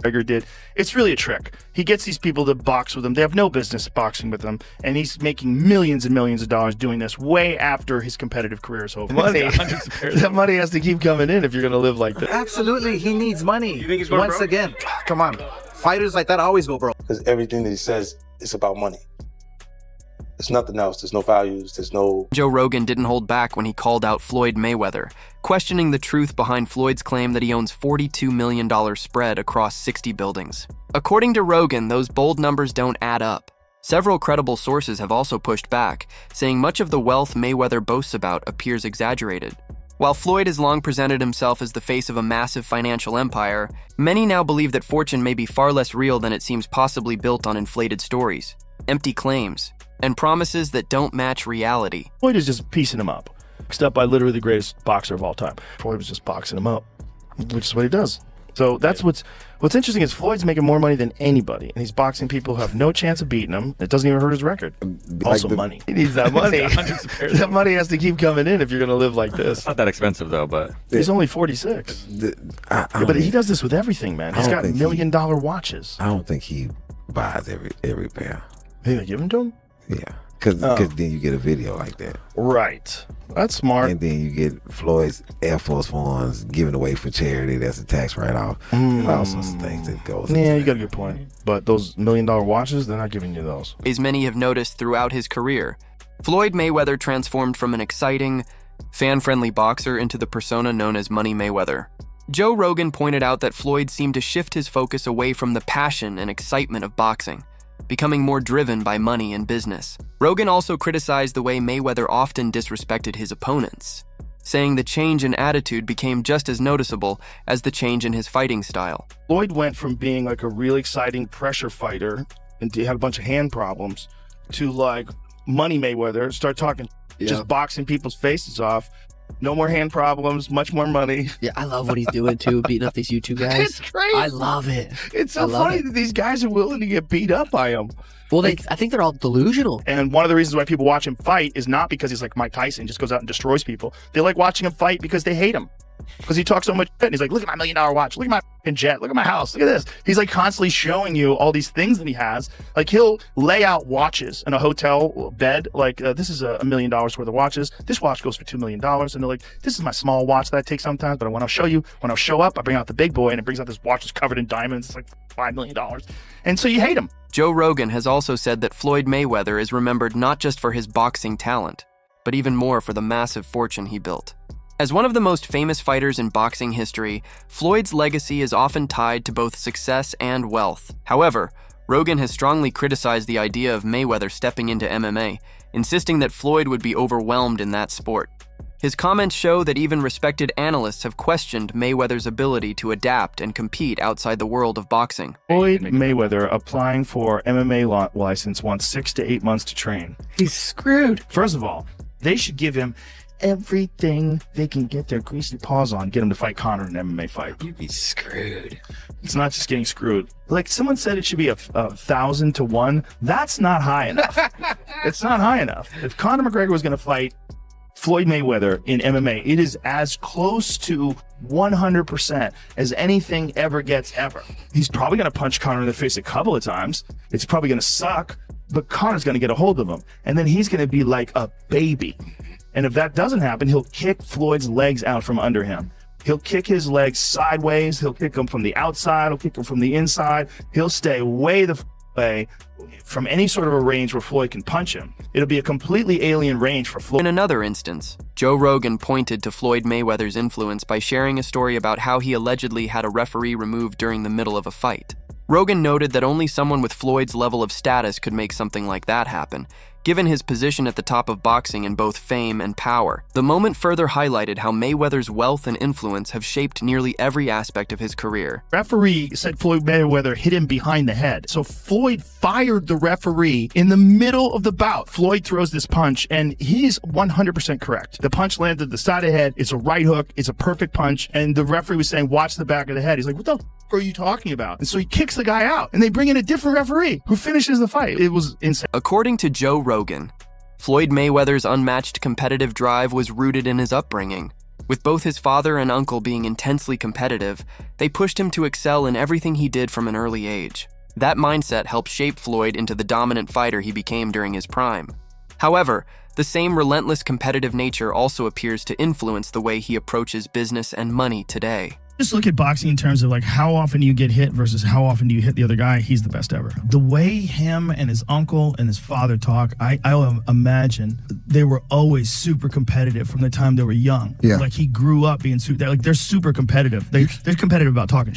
McGregor did. It's really a trick. He gets these people to box with him. They have no business boxing with him, and he's making millions and millions of dollars doing this way after his competitive career is over. That money has to keep coming in if you're going to live like this. Absolutely, he needs money. You think he's going Once broke? again, come on. Fighters like that always go broke. Because everything that he says is about money. There's nothing else. There's no values. There's no... Joe Rogan didn't hold back when he called out Floyd Mayweather, questioning the truth behind Floyd's claim that he owns $42 million spread across 60 buildings. According to Rogan, those bold numbers don't add up. Several credible sources have also pushed back, saying much of the wealth Mayweather boasts about appears exaggerated. While Floyd has long presented himself as the face of a massive financial empire, many now believe that fortune may be far less real than it seems, possibly built on inflated stories, empty claims, and promises that don't match reality. Floyd is just piecing him up. Mixed up by literally the greatest boxer of all time. Floyd was just boxing him up, which is what he does. So that's what's interesting is Floyd's making more money than anybody, and he's boxing people who have no chance of beating him. It doesn't even hurt his record. Also money. He needs that money. That money has to keep coming in if you're going to live like this. It's not that expensive though, but he's only 46. But he does this with everything, man. He's got $1 million watches. I don't think he buys every pair. Hey, they give them to him? Yeah, because then you get a video like that. Right. That's smart. And then you get Floyd's Air Force Ones given away for charity. That's a tax write-off. There's all sorts of things that goes into Yeah, you that. got a good point. But those $1 million watches, they're not giving you those. As many have noticed throughout his career, Floyd Mayweather transformed from an exciting, fan-friendly boxer into the persona known as Money Mayweather. Joe Rogan pointed out that Floyd seemed to shift his focus away from the passion and excitement of boxing, becoming more driven by money and business. Rogan also criticized the way Mayweather often disrespected his opponents, saying the change in attitude became just as noticeable as the change in his fighting style. Floyd went from being like a really exciting pressure fighter, and he had a bunch of hand problems, to like Money Mayweather, start talking, just boxing people's faces off. No more hand problems, much more money. Yeah, I love what he's doing too, beating up these YouTube guys. It's crazy. I love it. It's so funny that these guys are willing to get beat up by him. Well, I think they're all delusional. And one of the reasons why people watch him fight is not because he's like Mike Tyson, just goes out and destroys people. They like watching him fight because they hate him. Because he talks so much shit. And he's like, look at my $1 million watch. Look at my fucking jet. Look at my house. Look at this. He's like constantly showing you all these things that he has. Like he'll lay out watches in a hotel bed. Like this is $1 million worth of watches. This watch goes for $2 million. And they're like, this is my small watch that I take sometimes. But when I'll show you, when I'll show up, I bring out the big boy and it brings out this watch that's covered in diamonds. It's like $5 million. And so you hate him. Joe Rogan has also said that Floyd Mayweather is remembered not just for his boxing talent, but even more for the massive fortune he built. As one of the most famous fighters in boxing history, Floyd's legacy is often tied to both success and wealth. However, Rogan has strongly criticized the idea of Mayweather stepping into MMA, insisting that Floyd would be overwhelmed in that sport. His comments show that even respected analysts have questioned Mayweather's ability to adapt and compete outside the world of boxing. Floyd Mayweather applying for MMA license wants 6 to 8 months to train. He's screwed. First of all, they should give him everything they can get their greasy paws on, get him to fight Conor in an MMA fight. You'd be screwed. It's not just getting screwed. Like someone said it should be a 1,000 to 1. That's not high enough. It's not high enough. If Conor McGregor was going to fight Floyd Mayweather in MMA, it is as close to 100% as anything ever gets ever. He's probably going to punch Conor in the face a couple of times. It's probably going to suck, but Conor's going to get a hold of him. And then he's going to be like a baby. And if that doesn't happen, he'll kick Floyd's legs out from under him. He'll kick his legs sideways. He'll kick them from the outside. He'll kick them from the inside. He'll stay way the away from any sort of a range where Floyd can punch him. It'll be a completely alien range for Floyd. In another instance, Joe Rogan pointed to Floyd Mayweather's influence by sharing a story about how he allegedly had a referee removed during the middle of a fight. Rogan noted that only someone with Floyd's level of status could make something like that happen, given his position at the top of boxing in both fame and power. The moment further highlighted how Mayweather's wealth and influence have shaped nearly every aspect of his career. Referee said Floyd Mayweather hit him behind the head. So Floyd fired the referee in the middle of the bout. Floyd throws this punch, and he's 100% correct. The punch landed the side of the head. It's a right hook. It's a perfect punch. And the referee was saying, watch the back of the head. He's like, what the f are you talking about? And so he kicks the guy out, and they bring in a different referee who finishes the fight. It was insane. According to Joe Rogan, Floyd Mayweather's unmatched competitive drive was rooted in his upbringing, With both his father and uncle being intensely competitive, they pushed him to excel in everything he did from an early age. That mindset helped shape Floyd into the dominant fighter he became during his prime. However, the same relentless competitive nature also appears to influence the way he approaches business and money today. Just look at boxing in terms of like how often you get hit versus how often do you hit the other guy. He's the best ever. The way him and his uncle and his father talk, I imagine they were always super competitive from the time they were young. Yeah. Like he grew up being they're super competitive. They're competitive about talking.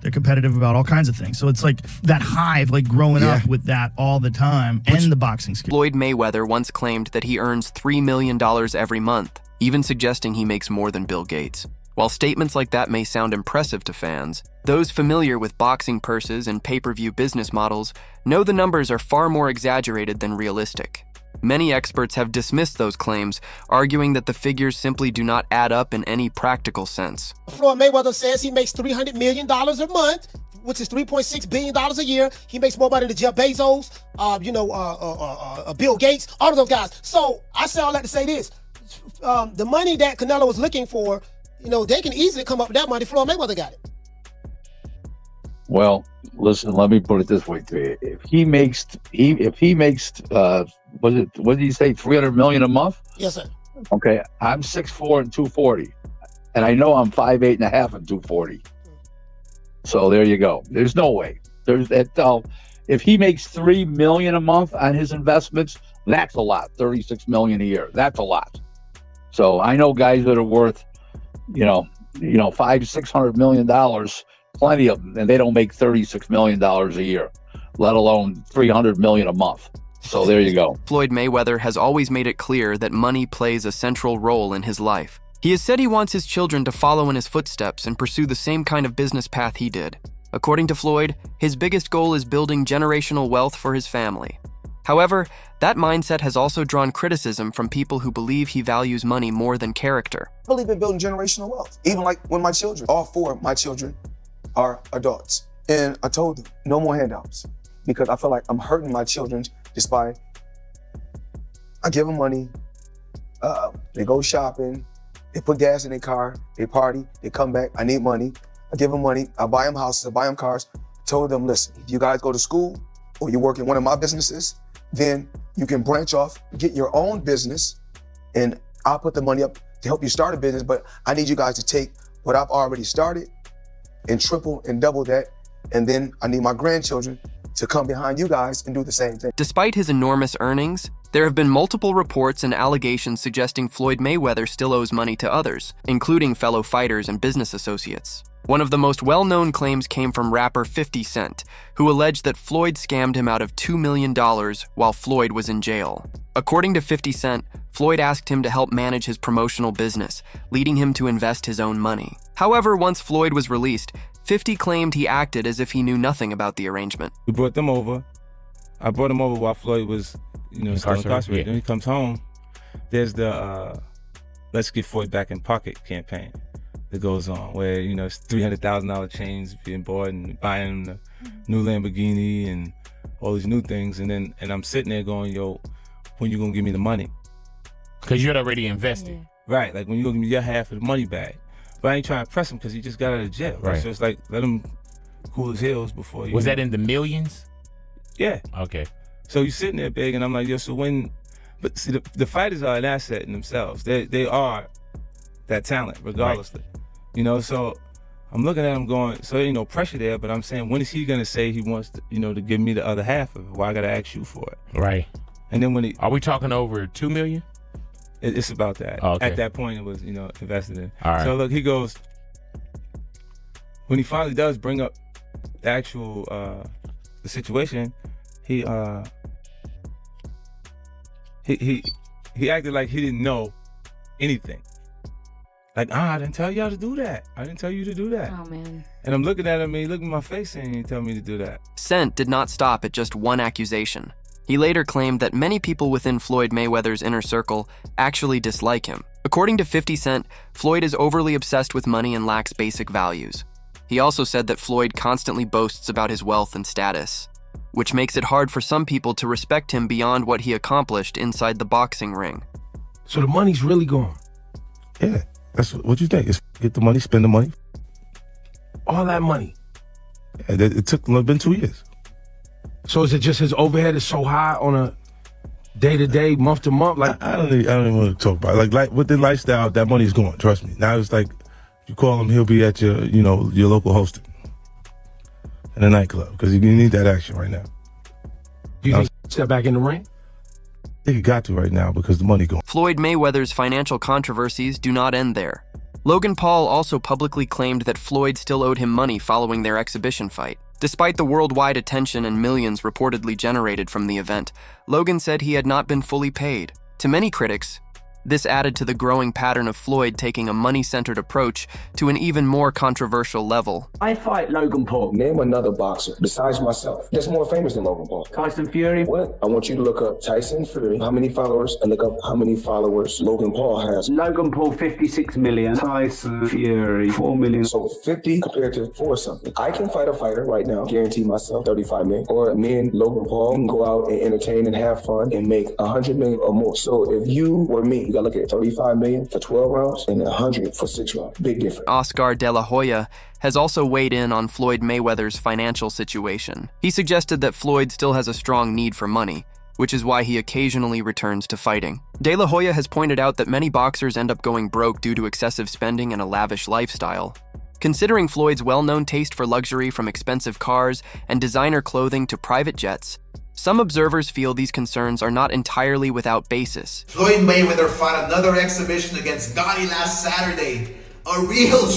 They're competitive about all kinds of things. So it's like that hive, like growing up with that all the time, and the boxing skill. Floyd Mayweather once claimed that he earns $3 million every month, even suggesting he makes more than Bill Gates. While statements like that may sound impressive to fans, those familiar with boxing purses and pay-per-view business models know the numbers are far more exaggerated than realistic. Many experts have dismissed those claims, arguing that the figures simply do not add up in any practical sense. Floyd Mayweather says he makes $300 million a month, which is $3.6 billion a year. He makes more money than Jeff Bezos, Bill Gates, all of those guys. So I say all that to say this. The money that Canelo was looking for, they can easily come up with that money. Floyd Mayweather got it. Well, listen, let me put it this way to you. If he makes, what did he say, 300 million a month? Yes, sir. Okay, I'm 6'4" and 240. And I know I'm 5'8" and a half and 240. So there you go. There's no way. If he makes 3 million a month on his investments, that's a lot. 36 million a year. That's a lot. So I know guys that are worth, $500-600 million, plenty of them, and they don't make $36 million a year, let alone 300 million a month. So there you go. Floyd Mayweather has always made it clear that money plays a central role in his life. He has said he wants his children to follow in his footsteps and pursue the same kind of business path he did. According to Floyd, his biggest goal is building generational wealth for his family. However, that mindset has also drawn criticism from people who believe he values money more than character. I believe in building generational wealth. Even like when my children, all 4 of my children are adults. And I told them, no more handouts. Because I feel like I'm hurting my children just by, I give them money, they go shopping, they put gas in their car, they party, they come back, I need money. I give them money, I buy them houses, I buy them cars. Told them, listen, if you guys go to school or you work in one of my businesses, then you can branch off, get your own business, and I'll put the money up to help you start a business, but I need you guys to take what I've already started and triple and double that, and then I need my grandchildren to come behind you guys and do the same thing. Despite his enormous earnings, there have been multiple reports and allegations suggesting Floyd Mayweather still owes money to others, including fellow fighters and business associates. One of the most well-known claims came from rapper 50 Cent, who alleged that Floyd scammed him out of $2 million while Floyd was in jail. According to 50 Cent, Floyd asked him to help manage his promotional business, leading him to invest his own money. However, once Floyd was released, 50 claimed he acted as if he knew nothing about the arrangement. We brought them over. I brought him over while Floyd was, still incarcerated. Yeah. Then he comes home. There's the Let's Get Floyd Back in Pocket campaign that goes on, where it's $300,000 chains being bought and buying the new Lamborghini and all these new things, and I'm sitting there going, yo, when you gonna give me the money? Because you had already invested. Right, like when you gonna give me your half of the money back? But I ain't trying to press him because he just got out of jail. Right. So it's like, let him cool his heels before. Was that in the millions? Yeah. Okay. So you're sitting there big, and I'm like, yo, so when? But see, the fighters are an asset in themselves. They are that talent, regardlessly. Right. So I'm looking at him going, so there ain't no pressure there, but I'm saying, when is he gonna say he wants to, to give me the other half of it? Why I gotta ask you for it? Right. And then when are we talking over $2 million? It's about that. Oh, okay. At that point, it was, invested in. All right. So look, he goes, when he finally does bring up the actual, the situation, he acted like he didn't know anything. Like, I didn't tell y'all to do that. I didn't tell you to do that. Oh, man. And I'm looking at him, and he looked in my face and he tell me to do that. Cent did not stop at just one accusation. He later claimed that many people within Floyd Mayweather's inner circle actually dislike him. According to 50 Cent, Floyd is overly obsessed with money and lacks basic values. He also said that Floyd constantly boasts about his wealth and status, which makes it hard for some people to respect him beyond what he accomplished inside the boxing ring. So the money's really gone. Yeah. That's what you think. It's get the money, spend the money. All that money. And it took been 2 years. So is it just his overhead is so high on a day-to-day, month-to-month? Like I don't even want to talk about it. Like with the lifestyle, that money's going. Trust me. Now it's like you call him, he'll be at your your local hosting in a nightclub because you need that action right now. Do you think he step back in the ring? I think he got to right now because the money going. Floyd Mayweather's financial controversies do not end there. Logan Paul also publicly claimed that Floyd still owed him money following their exhibition fight. Despite the worldwide attention and millions reportedly generated from the event, Logan said he had not been fully paid. To many critics, this added to the growing pattern of Floyd taking a money-centered approach to an even more controversial level. I fight Logan Paul. Name another boxer besides myself that's more famous than Logan Paul. Tyson Fury. What? I want you to look up Tyson Fury, how many followers, and look up how many followers Logan Paul has. Logan Paul, 56 million. Tyson Fury, 4 million. So 50 compared to 4 something. I can fight a fighter right now, guarantee myself 35 million. Or me and Logan Paul can go out and entertain and have fun and make 100 million or more. So if you were me, you gotta look at 35 million for 12 rounds and 100 for 6 rounds. Big difference. Oscar De La Hoya has also weighed in on Floyd Mayweather's financial situation. He suggested that Floyd still has a strong need for money, which is why he occasionally returns to fighting. De La Hoya has pointed out that many boxers end up going broke due to excessive spending and a lavish lifestyle. Considering Floyd's well-known taste for luxury, from expensive cars and designer clothing to private jets, some observers feel these concerns are not entirely without basis. Floyd Mayweather fought another exhibition against Gotti last Saturday. A real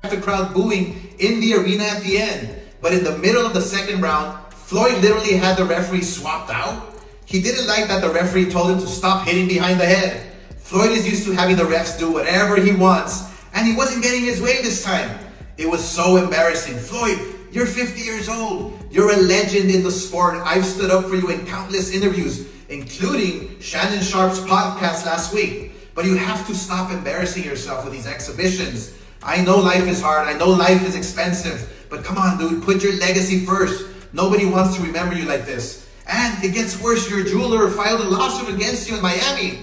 the crowd booing in the arena at the end. But in the middle of the second round, Floyd literally had the referee swapped out. He didn't like that the referee told him to stop hitting behind the head. Floyd is used to having the refs do whatever he wants, and he wasn't getting his way this time. It was so embarrassing. Floyd, you're 50 years old. You're a legend in the sport. I've stood up for you in countless interviews, including Shannon Sharp's podcast last week. But you have to stop embarrassing yourself with these exhibitions. I know life is hard. I know life is expensive. But come on, dude, put your legacy first. Nobody wants to remember you like this. And it gets worse. Your jeweler filed a lawsuit against you in Miami.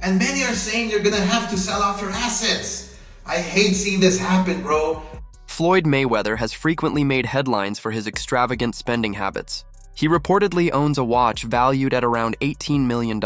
And many are saying you're going to have to sell off your assets. I hate seeing this happen, bro. Floyd Mayweather has frequently made headlines for his extravagant spending habits. He reportedly owns a watch valued at around $18 million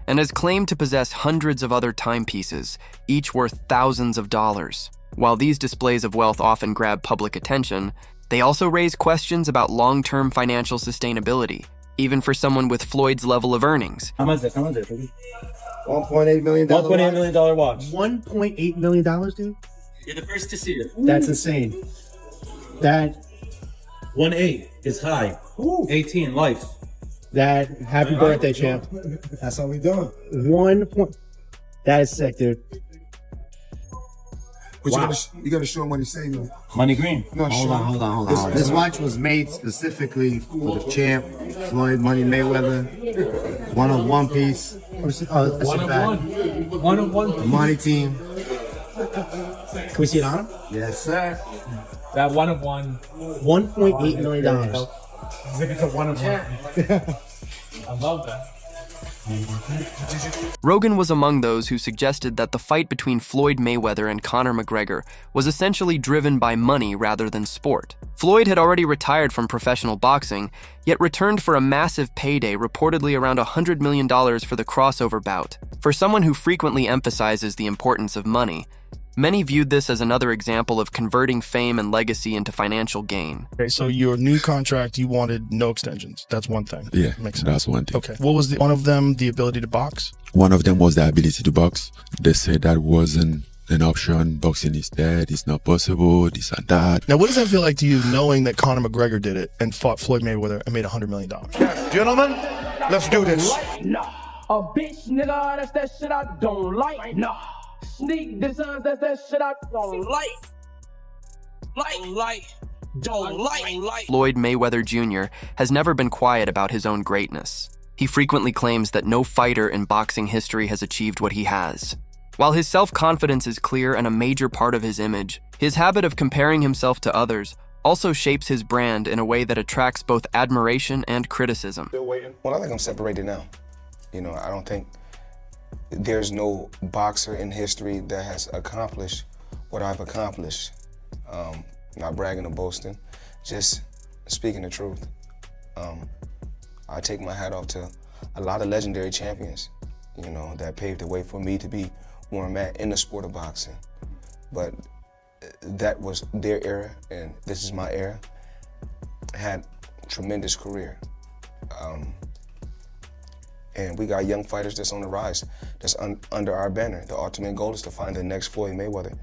and has claimed to possess hundreds of other timepieces, each worth thousands of dollars. While these displays of wealth often grab public attention, they also raise questions about long-term financial sustainability, even for someone with Floyd's level of earnings. How much is it? $1.8 million. $1.8 million watch. $1.8 million, dude? You're the first to see it. That's insane. That 1.8 is high. 18 life. That happy birthday, champ. That's all we doing. 1 point. That is sick, dude. But you gotta show him what he's saying. Money green. No, Hold on. This watch was made specifically for the champ, Floyd Money Mayweather. One piece. Oh, that's a bag. One of one. The money team. Can we see it on him? Yes, sir. That one of one. $1.8 million. As if it's a one of one. I love that. Rogan was among those who suggested that the fight between Floyd Mayweather and Conor McGregor was essentially driven by money rather than sport. Floyd had already retired from professional boxing, yet returned for a massive payday, reportedly around $100 million for the crossover bout. For someone who frequently emphasizes the importance of money, many viewed this as another example of converting fame and legacy into financial gain. Okay, so your new contract, you wanted no extensions. That's one thing. Yeah, Makes sense. that's one thing. Okay. What was one of them? The ability to box? One of them was the ability to box. They said that wasn't an option. Boxing is dead. It's not possible. This and that. Now, what does that feel like to you, knowing that Conor McGregor did it and fought Floyd Mayweather and made $100 million? Gentlemen, let's do this. Nah. A bitch, nigga, that's that shit I don't like. Nah. Sneak designs, that's that shit I don't like. Don't like. Floyd Mayweather Jr. has never been quiet about his own greatness. He frequently claims that no fighter in boxing history has achieved what he has. While his self-confidence is clear and a major part of his image, his habit of comparing himself to others also shapes his brand in a way that attracts both admiration and criticism. Well, I think I'm separated now. You know, I don't think there's no boxer in history that has accomplished what I've accomplished. Not bragging or boasting, just speaking the truth. I take my hat off to a lot of legendary champions, you know, that paved the way for me to be where I'm at in the sport of boxing. But that was their era, and this is my era. Had a tremendous career. And we got young fighters that's on the rise, that's under our banner. The ultimate goal is to find the next Floyd Mayweather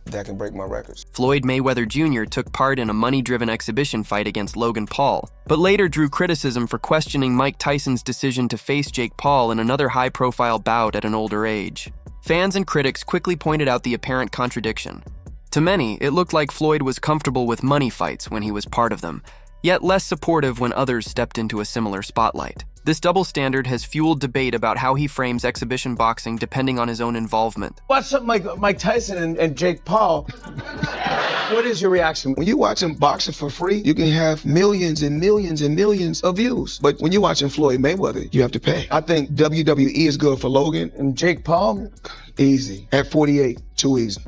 that can break my records. Floyd Mayweather Jr. took part in a money-driven exhibition fight against Logan Paul, but later drew criticism for questioning Mike Tyson's decision to face Jake Paul in another high-profile bout at an older age. Fans and critics quickly pointed out the apparent contradiction. To many, it looked like Floyd was comfortable with money fights when he was part of them, yet less supportive when others stepped into a similar spotlight. This double standard has fueled debate about how he frames exhibition boxing depending on his own involvement. Watch something like Mike Tyson and Jake Paul. What is your reaction? When you're watching boxing for free, you can have millions and millions and millions of views. But when you're watching Floyd Mayweather, you have to pay. I think WWE is good for Logan, and Jake Paul, easy. At 48, too easy.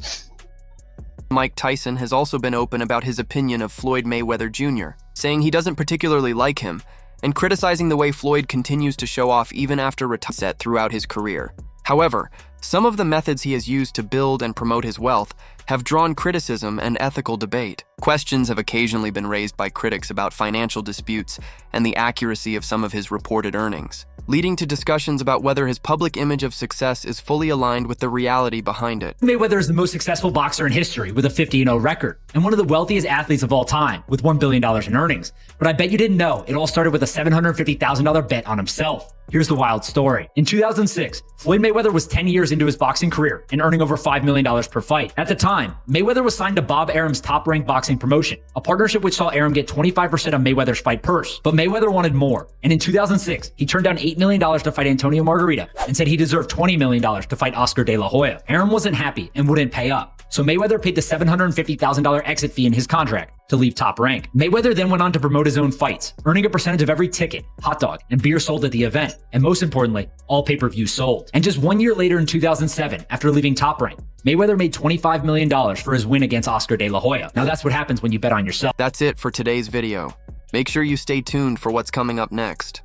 Mike Tyson has also been open about his opinion of Floyd Mayweather Jr., saying he doesn't particularly like him, and criticizing the way Floyd continues to show off even after retirement throughout his career. However, some of the methods he has used to build and promote his wealth have drawn criticism and ethical debate. Questions have occasionally been raised by critics about financial disputes and the accuracy of some of his reported earnings, leading to discussions about whether his public image of success is fully aligned with the reality behind it. Mayweather is the most successful boxer in history with a 50-0 record, and one of the wealthiest athletes of all time with $1 billion in earnings. But I bet you didn't know, it all started with a $750,000 bet on himself. Here's the wild story. In 2006, Floyd Mayweather was 10 years into his boxing career and earning over $5 million per fight. At the time, Mayweather was signed to Bob Arum's Top-Rank Boxing promotion, a partnership which saw Arum get 25% of Mayweather's fight purse. But Mayweather wanted more, and in 2006, he turned down $8 million to fight Antonio Margarita and said he deserved $20 million to fight Oscar De La Hoya. Arum wasn't happy and wouldn't pay up, so Mayweather paid the $750,000 exit fee in his contract to leave Top Rank. Mayweather then went on to promote his own fights, earning a percentage of every ticket, hot dog, and beer sold at the event, and most importantly, all pay-per-views sold. And just 1 year later in 2007, after leaving Top Rank, Mayweather made $25 million for his win against Oscar De La Hoya. Now that's what happens when you bet on yourself. That's it for today's video. Make sure you stay tuned for what's coming up next.